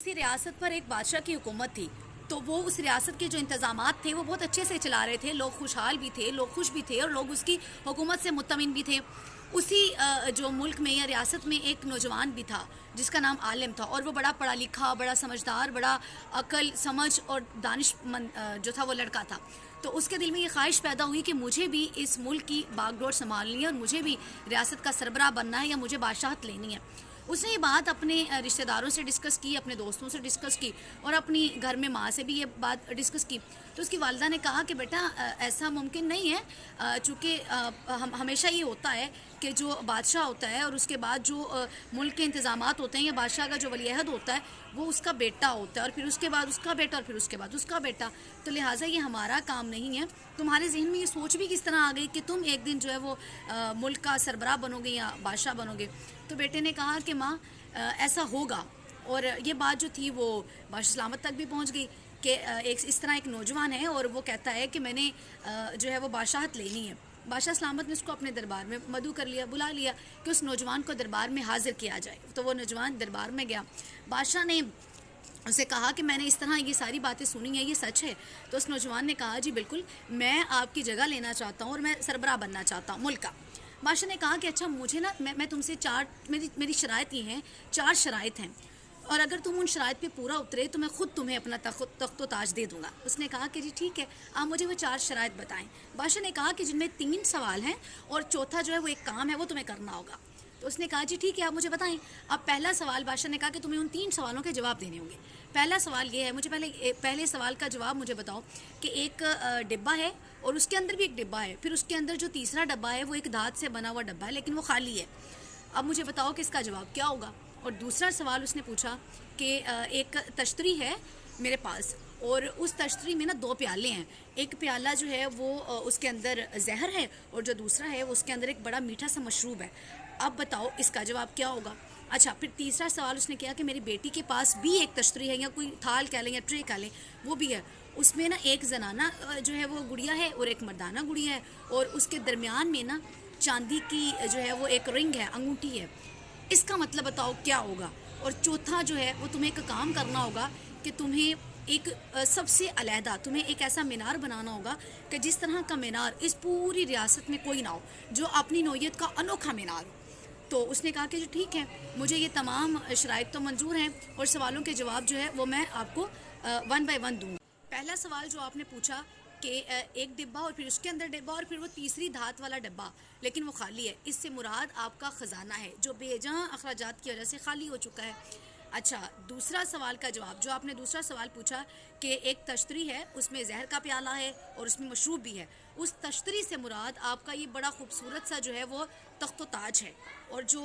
किसी रियासत पर एक बादशाह की हुकूमत थी। तो वो उस रियासत के जो इंतज़ामात थे वो बहुत अच्छे से चला रहे थे, लोग खुशहाल भी थे, लोग खुश भी थे और लोग उसकी हुकूमत से मुत्तमिन भी थे। उसी जो मुल्क में या रियासत में एक नौजवान भी था जिसका नाम आलिम था, और वो बड़ा पढ़ा लिखा, बड़ा समझदार, बड़ा अक्ल समझ और दानिशमंद जो था वो लड़का था। तो उसके दिल में ये ख्वाहिश पैदा हुई कि मुझे भी इस मुल्क की बागडोर संभालनी है और मुझे भी रियासत का सरबराह बनना है या मुझे बादशाहत लेनी है। उसने ये बात अपने रिश्तेदारों से डिस्कस की, अपने दोस्तों से डिस्कस की और अपनी घर में माँ से भी ये बात डिस्कस की। तो उसकी वालिदा ने कहा कि बेटा ऐसा मुमकिन नहीं है, चूँकि हमेशा ये होता है कि जो बादशाह होता है और उसके बाद जो मुल्क के इंतज़ामात होते हैं या बादशाह का जो वलीअहद होता है वो उसका बेटा होता है, और फिर उसके बाद उसका बेटा, और फिर उसके बाद उसका बेटा। तो लिहाजा ये हमारा काम नहीं है। तुम्हारे जहन में ये सोच भी किस तरह आ गई कि तुम एक दिन जो है वो मुल्क का सरबराह बनोगे या बादशाह बनोगे? तो बेटे ने कहा कि माँ ऐसा होगा। और ये बात जो थी वो बादशाह सलामत तक भी पहुंच गई कि एक इस तरह एक नौजवान है और वो कहता है कि मैंने जो है वो बादशाहत लेनी है। बादशाह सलामत ने उसको अपने दरबार में मदऊ कर लिया, बुला लिया कि उस नौजवान को दरबार में हाजिर किया जाए। तो वो नौजवान दरबार में गया। बादशाह ने उसे कहा कि मैंने इस तरह ये सारी बातें सुनी हैं, ये सच है? तो उस नौजवान ने कहा जी बिल्कुल, मैं आपकी जगह लेना चाहता हूँ और मैं सरबराह बनना चाहता हूँ मुल्क का। बादशाह ने कहा कि अच्छा मुझे ना मैं तुमसे मेरी शराइत ये हैं, 4 शराइत हैं, और अगर तुम उन शराइत पे पूरा उतरे तो मैं खुद तुम्हें अपना तख्त ताज दे दूंगा। उसने कहा कि जी ठीक है, आप मुझे वो 4 शराइत बताएं। बादशाह ने कहा कि जिनमें 3 सवाल हैं और चौथा जो है वो एक काम है, वो तुम्हें करना होगा। तो उसने कहा जी ठीक है, आप मुझे बताएं। अब पहला सवाल, बादशाह ने कहा कि तुम्हें उन 3 सवालों के जवाब देने होंगे। पहला सवाल ये है, मुझे पहले सवाल का जवाब मुझे बताओ कि एक डिब्बा है और उसके अंदर भी एक डिब्बा है, फिर उसके अंदर जो तीसरा डब्बा है वो एक धात से बना हुआ डब्बा है लेकिन वो खाली है। अब मुझे बताओ कि इसका जवाब क्या होगा? और दूसरा सवाल उसने पूछा कि एक तश्तरी है मेरे पास और उस तश्तरी में ना 2 प्याले हैं। एक प्याला जो है वो उसके अंदर जहर है और जो दूसरा है वो उसके अंदर एक बड़ा मीठा सा मशरूब है। अब बताओ इसका जवाब क्या होगा? अच्छा, फिर तीसरा सवाल उसने किया कि मेरी बेटी के पास भी एक तश्तरी है या कोई थाल कह लें या ट्रे कह लें, वो भी है। उसमें ना एक जनाना जो है वो गुड़िया है और एक मर्दाना गुड़िया है, और उसके दरमियान में ना चांदी की जो है वो एक रिंग है, अंगूठी है। इसका मतलब बताओ क्या होगा? और चौथा जो है वो तुम्हें एक काम करना होगा कि तुम्हें एक सबसे अलहदा तुम्हें एक ऐसा मीनार बनाना होगा कि जिस तरह का मीनार इस पूरी रियासत में कोई ना हो, जो अपनी नौयत का अनोखा मीनार हो। तो उसने कहा कि जो ठीक है, मुझे ये तमाम शराइत तो मंजूर हैं और सवालों के जवाब जो है वो मैं आपको 1 बाय 1 दूँगा। पहला सवाल जो आपने पूछा कि एक डिब्बा और फिर उसके अंदर डिब्बा और फिर वो तीसरी धात वाला डिब्बा लेकिन वो खाली है, इससे मुराद आपका ख़जाना है जो बेजहां अखराजात की वजह से खाली हो चुका है। अच्छा, दूसरा सवाल का जवाब जो आपने दूसरा सवाल पूछा कि एक तश्तरी है, उसमें जहर का प्याला है और उसमें मशरूब भी है, उस तश्तरी से मुराद आपका ये बड़ा खूबसूरत सा जो है वो तख्त ताज है। और जो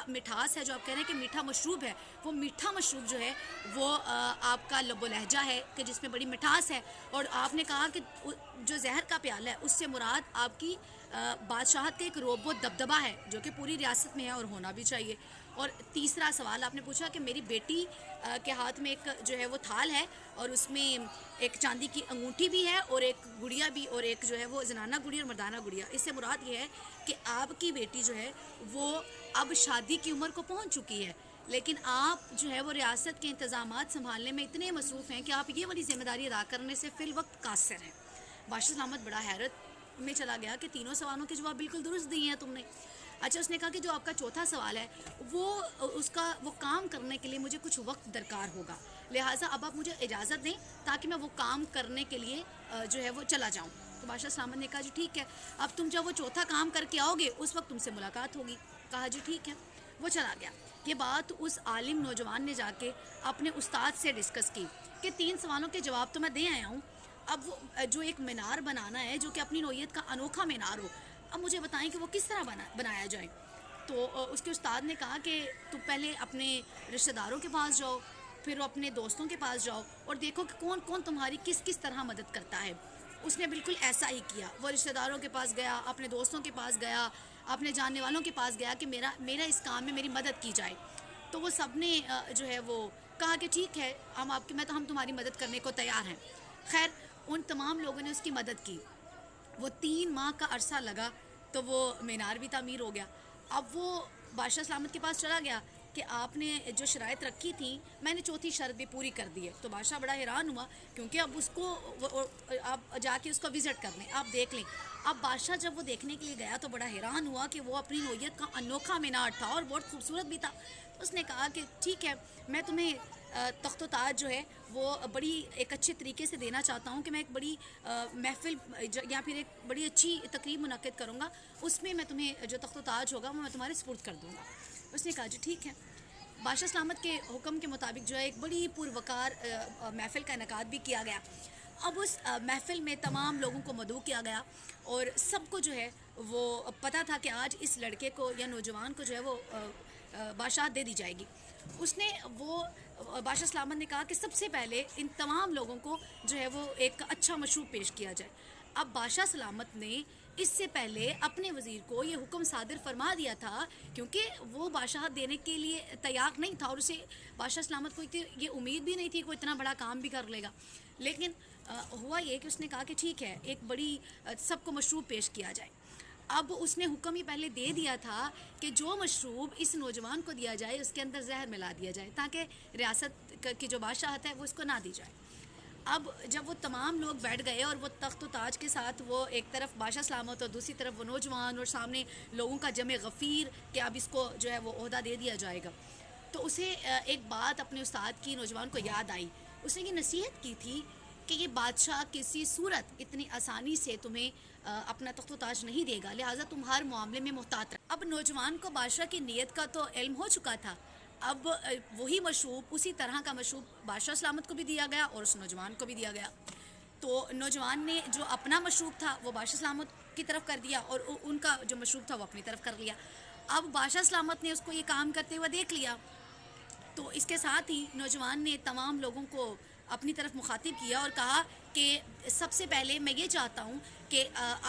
मिठास है, जो आप कह रहे हैं कि मीठा मशरूब है, वो मीठा मशरूब जो है वो आपका लबो लहजा है कि जिसमें बड़ी मिठास है। और आपने कहा कि जो जहर का प्याला है उससे मुराद आपकी बादशाहत का एक रोबो दबदबा है जो कि पूरी रियासत में है और होना भी चाहिए। और तीसरा सवाल आपने पूछा कि मेरी बेटी के हाथ में एक जो है वो थाल है और उसमें एक चांदी की अंगूठी भी है और एक गुड़िया भी, और एक जो है वो जनाना गुड़िया और मर्दाना गुड़िया। इससे मुराद ये है कि आपकी बेटी जो है वो अब शादी की उम्र को पहुंच चुकी है, लेकिन आप जो है वो रियासत के इंतजामात संभालने में इतने मसरूफ़ हैं कि आप ये वाली जिम्मेदारी अदा करने से फिल वक्त कासिर हैं। बादशाह सलामत बड़ा हैरत में चला गया कि तीनों सवालों के जवाब बिल्कुल दुरुस्त दिए हैं तुमने। अच्छा, उसने कहा कि जो आपका चौथा सवाल है वो काम करने के लिए मुझे कुछ वक्त दरकार होगा, लिहाजा अब आप मुझे इजाज़त दें ताकि मैं वो काम करने के लिए जो है वो चला जाऊँ। तो बादशाह सलामत ने कहा जी ठीक है, अब तुम जब वो चौथा काम करके आओगे उस वक्त तुमसे मुलाकात होगी। कहा जी ठीक है, वो चला गया। ये बात उस आलिम नौजवान ने जाके अपने उस्ताद से डिस्कस की कि 3 सवालों के जवाब तो मैं दे आया हूँ, अब वो जो एक मीनार बनाना है जो कि अपनी नौयत का अनोखा मीनार हो, अब मुझे बताएं कि वो किस तरह बनाया जाए। तो उसके उस्ताद ने कहा कि तुम पहले अपने रिश्तेदारों के पास जाओ, फिर अपने दोस्तों के पास जाओ और देखो कि कौन कौन तुम्हारी किस किस तरह मदद करता है। उसने बिल्कुल ऐसा ही किया, वो रिश्तेदारों के पास गया, अपने दोस्तों के पास गया, अपने जानने वालों के पास गया कि मेरा इस काम में मेरी मदद की जाए। तो वो सब ने जो है वो कहा कि ठीक है, हम तुम्हारी मदद करने को तैयार हैं। खैर, उन तमाम लोगों ने उसकी मदद की। वो 3 माह का अरसा लगा तो वो मीनार भी तामीर हो गया। अब वो बादशाह सलामत के पास चला गया کہ آپ نے جو شرائط رکھی تھی میں نے چوتھی شرط بھی پوری کر دی ہے. تو بادشاہ بڑا حیران ہوا کیونکہ اب اس کو آپ جا کے اس کو وزٹ کر لیں, آپ دیکھ لیں. اب بادشاہ جب وہ دیکھنے کے لیے گیا تو بڑا حیران ہوا کہ وہ اپنی نوعیت کا انوکھا مینار تھا اور بہت خوبصورت بھی تھا. اس نے کہا کہ ٹھیک ہے, میں تمہیں تخت و تاج جو ہے وہ بڑی ایک اچھے طریقے سے دینا چاہتا ہوں کہ میں ایک بڑی محفل یا پھر ایک بڑی اچھی تقریب منعقد کروں گا, اس میں تمہیں جو تخت و تاج ہوگا وہ میں تمہارے سپرد کر دوں گا. اس نے کہا جی ٹھیک ہے. بادشاہ سلامت کے حکم کے مطابق جو ہے ایک بڑی پروقار محفل کا انعقاد بھی کیا گیا. اب اس محفل میں تمام لوگوں کو مدعو کیا گیا اور سب کو جو ہے وہ پتہ تھا کہ آج اس لڑکے کو یا نوجوان کو جو ہے وہ بادشاہت دے دی جائے گی. اس نے وہ بادشاہ سلامت نے کہا کہ سب سے پہلے ان تمام لوگوں کو جو ہے وہ ایک اچھا مشروب پیش کیا جائے. اب بادشاہ سلامت نے اس سے پہلے اپنے وزیر کو یہ حکم صادر فرما دیا تھا کیونکہ وہ بادشاہت دینے کے لیے تیار نہیں تھا اور اسے بادشاہ سلامت کو یہ امید بھی نہیں تھی کہ وہ اتنا بڑا کام بھی کر لے گا. لیکن ہوا یہ کہ اس نے کہا کہ ٹھیک ہے ایک بڑی سب کو مشروب پیش کیا جائے. اب اس نے حکم ہی پہلے دے دیا تھا کہ جو مشروب اس نوجوان کو دیا جائے اس کے اندر زہر ملا دیا جائے تاکہ ریاست کی جو بادشاہت ہے وہ اس کو نہ دی جائے. اب جب وہ تمام لوگ بیٹھ گئے اور وہ تخت و تاج کے ساتھ وہ ایک طرف بادشاہ سلامت اور دوسری طرف وہ نوجوان اور سامنے لوگوں کا جمع غفیر کہ اب اس کو جو ہے وہ عہدہ دے دیا جائے گا, تو اسے ایک بات اپنے استاد کی نوجوان کو یاد آئی. اس نے یہ نصیحت کی تھی کہ یہ بادشاہ کسی صورت اتنی آسانی سے تمہیں اپنا تخت و تاج نہیں دے گا, لہٰذا تم ہر معاملے میں محتاط رہو. اب نوجوان کو بادشاہ کی نیت کا تو علم ہو چکا تھا. اب وہی مشروب اسی طرح کا مشروب بادشاہ سلامت کو بھی دیا گیا اور اس نوجوان کو بھی دیا گیا. تو نوجوان نے جو اپنا مشروب تھا وہ بادشاہ سلامت کی طرف کر دیا اور ان کا جو مشروب تھا وہ اپنی طرف کر لیا. اب بادشاہ سلامت نے اس کو یہ کام کرتے ہوئے دیکھ لیا تو اس کے ساتھ ہی نوجوان نے تمام لوگوں کو اپنی طرف مخاطب کیا اور کہا کہ سب سے پہلے میں یہ چاہتا ہوں کہ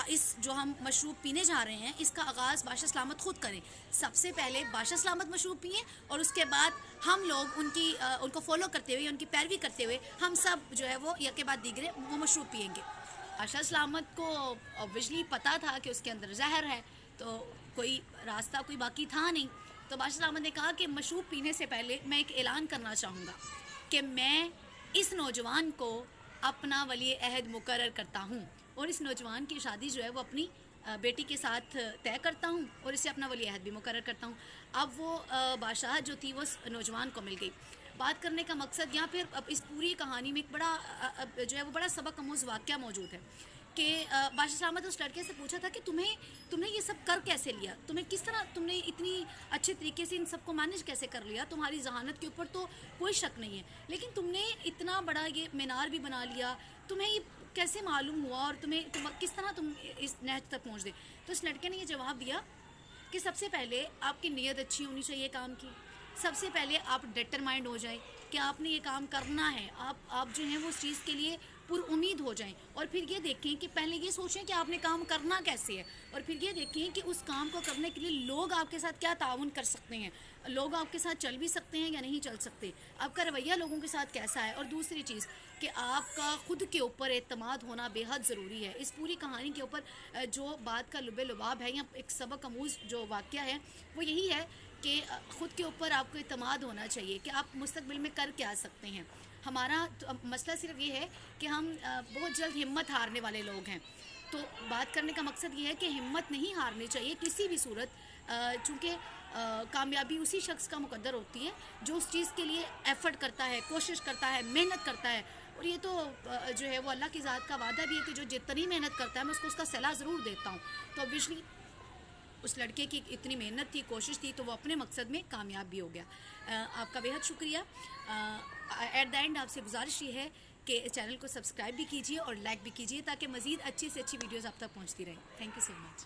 اس جو ہم مشروب پینے جا رہے ہیں اس کا آغاز بادشاہ سلامت خود کریں. سب سے پہلے بادشاہ سلامت مشروب پئیں اور اس کے بعد ہم لوگ ان کو فالو کرتے ہوئے ان کی پیروی کرتے ہوئے ہم سب جو ہے وہ یک کے بعد دیگرے وہ مشروب پئیں گے. بادشاہ سلامت کو بجلی پتہ تھا کہ اس کے اندر زہر ہے تو کوئی راستہ کوئی باقی تھا نہیں. تو بادشاہ سلامت نے کہا کہ مشروب پینے سے پہلے میں ایک اعلان کرنا چاہوں گا کہ میں اس نوجوان کو اپنا ولی عہد مقرر کرتا ہوں اور اس نوجوان کی شادی جو ہے وہ اپنی بیٹی کے ساتھ طے کرتا ہوں اور اسے اپنا ولی عہد بھی مقرر کرتا ہوں. اب وہ بادشاہت جو تھی وہ نوجوان کو مل گئی. بات کرنے کا مقصد یہاں پھر اب اس پوری کہانی میں ایک بڑا جو ہے وہ بڑا سبق آموز واقعہ موجود ہے کہ بادشاہ سلامت اس لڑکے سے پوچھا تھا کہ تم نے یہ سب کر کیسے لیا, تمہیں کس طرح تم نے اتنی اچھے طریقے سے ان سب کو مینیج کیسے کر لیا, تمہاری ذہانت کے اوپر تو کوئی شک نہیں ہے, لیکن تم نے اتنا بڑا یہ مینار بھی بنا لیا, تمہیں یہ کیسے معلوم ہوا اور کس طرح تم اس نہج تک پہنچ دے. تو اس لڑکے نے یہ جواب دیا کہ سب سے پہلے آپ کی نیت اچھی ہونی چاہیے کام کی, سب سے پہلے آپ ڈٹرمائنڈ ہو جائیں کہ آپ نے یہ کام کرنا ہے, آپ جو ہیں وہ اس چیز کے لیے پر امید ہو جائیں, اور پھر یہ دیکھیں کہ پہلے یہ سوچیں کہ آپ نے کام کرنا کیسے ہے, اور پھر یہ دیکھیں کہ اس کام کو کرنے کے لیے لوگ آپ کے ساتھ کیا تعاون کر سکتے ہیں, لوگ آپ کے ساتھ چل بھی سکتے ہیں یا نہیں چل سکتے, آپ کا رویہ لوگوں کے ساتھ کیسا ہے. اور دوسری چیز کہ آپ کا خود کے اوپر اعتماد ہونا بے حد ضروری ہے. اس پوری کہانی کے اوپر جو بات کا لب لباب ہے یا ایک سبق آموز جو واقعہ ہے وہ یہی ہے کہ خود کے اوپر آپ کو اعتماد ہونا چاہیے کہ آپ مستقبل میں کر کے آ سکتے ہیں. ہمارا مسئلہ صرف یہ ہے کہ ہم بہت جلد ہمت ہارنے والے لوگ ہیں. تو بات کرنے کا مقصد یہ ہے کہ ہمت نہیں ہارنی چاہیے کسی بھی صورت, چونکہ کامیابی اسی شخص کا مقدر ہوتی ہے جو اس چیز کے لیے ایفرٹ کرتا ہے, کوشش کرتا ہے, محنت کرتا ہے. اور یہ تو جو ہے وہ اللہ کی ذات کا وعدہ بھی ہے کہ جو جتنی محنت کرتا ہے میں اس کو اس کا صلہ ضرور دیتا ہوں. تو اوبویسلی اس لڑکے کی اتنی محنت تھی, کوشش تھی, تو وہ اپنے مقصد میں کامیاب بھی ہو گیا. آپ کا بہت شکریہ. ایٹ دا اینڈ آپ سے گزارش یہ ہے کہ چینل کو سبسکرائب بھی کیجیے اور لائک بھی کیجیے تاکہ مزید اچھی سے اچھی ویڈیوز آپ تک پہنچتی رہیں. Thank you so much.